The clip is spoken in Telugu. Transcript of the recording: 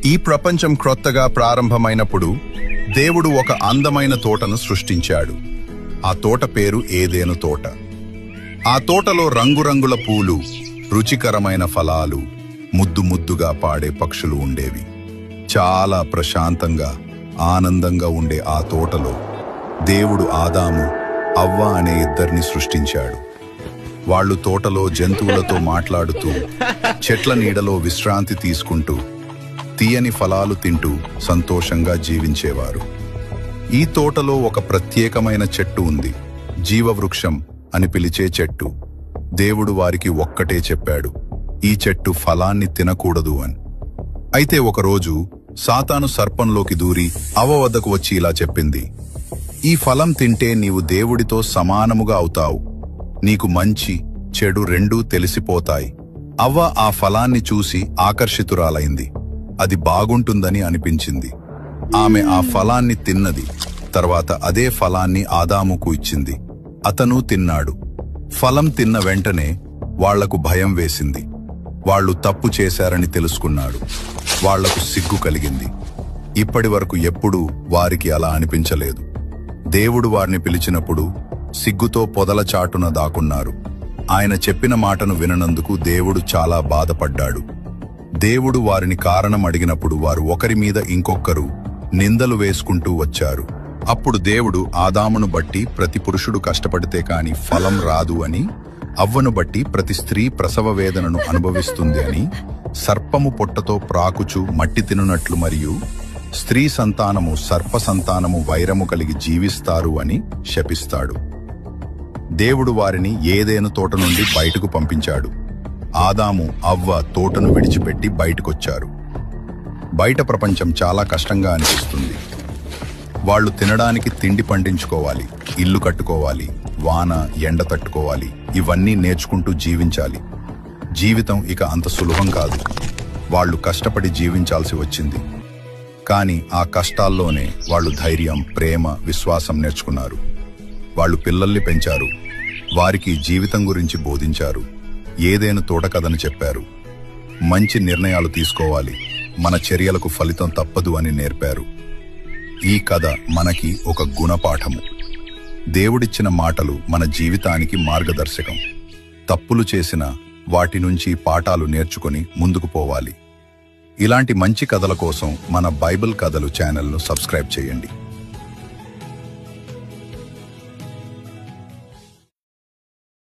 ఈ ప్రపంచం క్రొత్తగా ప్రారంభమైనప్పుడు దేవుడు ఒక అందమైన తోటను సృష్టించాడు. ఆ తోట పేరు ఏదెను తోట. ఆ తోటలో రంగురంగుల పూలు, రుచికరమైన ఫలాలు, ముద్దు ముద్దుగా పాడే పక్షులు ఉండేవి. చాలా ప్రశాంతంగా, ఆనందంగా ఉండే ఆ తోటలో దేవుడు ఆదాము, అవ్వ అనే ఇద్దరిని సృష్టించాడు. వాళ్ళు తోటలో జంతువులతో మాట్లాడుతూ, చెట్ల నీడలో విశ్రాంతి తీసుకుంటూ, తీయని ఫలాలు తింటూ సంతోషంగా జీవించేవారు. ఈ తోటలో ఒక ప్రత్యేకమైన చెట్టు ఉంది, జీవవృక్షం అని పిలిచే చెట్టు. దేవుడు వారికి ఒక్కటే చెప్పాడు, ఈ చెట్టు ఫలాన్ని తినకూడదు అని. అయితే ఒకరోజు సాతాను సర్పంలోకి దూరి అవ్వ వద్దకు వచ్చి ఇలా చెప్పింది, ఈ ఫలం తింటే నీవు దేవుడితో సమానముగా అవుతావు, నీకు మంచి చెడు రెండూ తెలిసిపోతాయి. అవ్వ ఆ ఫలాన్ని చూసి ఆకర్షితురాలైంది. అది బాగుంటుందని అనిపించింది. ఆమె ఆ ఫలాన్ని తిన్నది. తర్వాత అదే ఫలాన్ని ఆదాముకు ఇచ్చింది. అతను తిన్నాడు. ఫలం తిన్న వెంటనే వాళ్లకు భయం వేసింది. వాళ్ళు తప్పు చేశారని తెలుసుకున్నాడు. వాళ్లకు సిగ్గు కలిగింది. ఇప్పటి వరకు ఎప్పుడూ వారికి అలా అనిపించలేదు. దేవుడు వారిని పిలిచినప్పుడు సిగ్గుతో పొదల చాటున దాక్కున్నారు. ఆయన చెప్పిన మాటను విననందుకు దేవుడు చాలా బాధపడ్డాడు. దేవుడు వారిని కారణం అడిగినప్పుడు వారు ఒకరి మీద ఇంకొకరు నిందలు వేసుకుంటూ వచ్చారు. అప్పుడు దేవుడు ఆదామును బట్టి ప్రతి పురుషుడు కష్టపడితే కాని ఫలం రాదు అని, అవ్వను బట్టి ప్రతి స్త్రీ ప్రసవ వేదనను అనుభవిస్తుంది అని, సర్పము పొట్టతో ప్రాకుచు మట్టి తినునట్లు మరియు స్త్రీ సంతానము సర్ప సంతానము వైరము కలిగి జీవిస్తారు అని శపిస్తాడు. దేవుడు వారిని ఏదెను తోట నుండి బయటకు పంపించాడు. ఆదాము, అవ్వ తోటను విడిచిపెట్టి బయటకొచ్చారు. బయట ప్రపంచం చాలా కష్టంగా అనిపిస్తుంది. వాళ్ళు తినడానికి తిండి పండించుకోవాలి, ఇల్లు కట్టుకోవాలి, వాన ఎండ తట్టుకోవాలి, ఇవన్నీ నేర్చుకుంటూ జీవించాలి. జీవితం ఇక అంత సులభం కాదు. వాళ్ళు కష్టపడి జీవించాల్సి వచ్చింది. కానీ ఆ కష్టాల్లోనే వాళ్ళు ధైర్యం, ప్రేమ, విశ్వాసం నేర్చుకున్నారు. వాళ్ళు పిల్లల్ని పెంచారు, వారికి జీవితం గురించి బోధించారు, ఏదెను తోట కథను చెప్పారు. మంచి నిర్ణయాలు తీసుకోవాలి, మన చర్యలకు ఫలితం తప్పదు అని నేర్పారు. ఈ కథ మనకి ఒక గుణపాఠము. దేవుడిచ్చిన మాటలు మన జీవితానికి మార్గదర్శకం. తప్పులు చేసిన వాటి నుంచి పాఠాలు నేర్చుకొని ముందుకు పోవాలి. ఇలాంటి మంచి కథల కోసం మన బైబిల్ కథలు ఛానల్ను సబ్స్క్రైబ్ చేయండి.